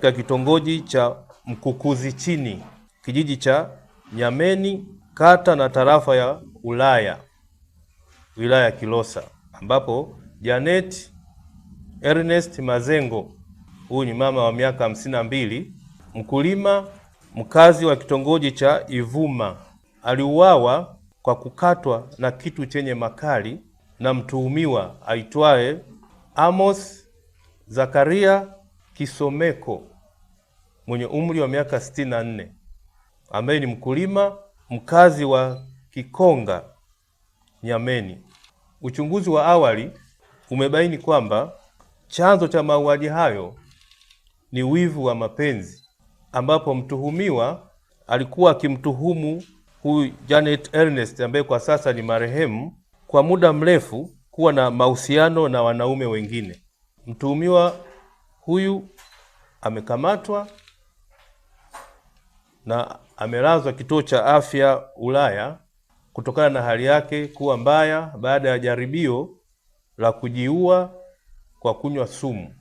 katika kitongoji cha Mkukuzi Chini, kijiji cha Nyameni, kata na tarafa ya Ulaya, wilaya ya Kilosa, ambapo Janet Ernest Mazengo, huyu ni mama wa miaka 52, mkulima mkazi wa kitongoji cha Ivuma, aliuawa kwa kukatwa na kitu chenye makali na mtuhumiwa aitwaye Amos Zakaria Kisomeko mwenye umri wa miaka 64, ambaye ni mkulima mkazi wa Kikonga, Nyameni. Uchunguzi wa awali umebaini kwamba chanzo cha mauaji hayo ni wivu wa mapenzi, ambapo mtuhumiwa alikuwa akimtuhumu huyu Janet Ernest, ambaye kwa sasa ni marehemu, kwa muda mrefu kuwa na mahusiano na wanaume wengine. Mtuhumiwa huyu amekamatwa na amelazwa kituo cha afya Ulaya kutokana na hali yake kuwa mbaya baada ya jaribio la kujiua kwa kunywa sumu.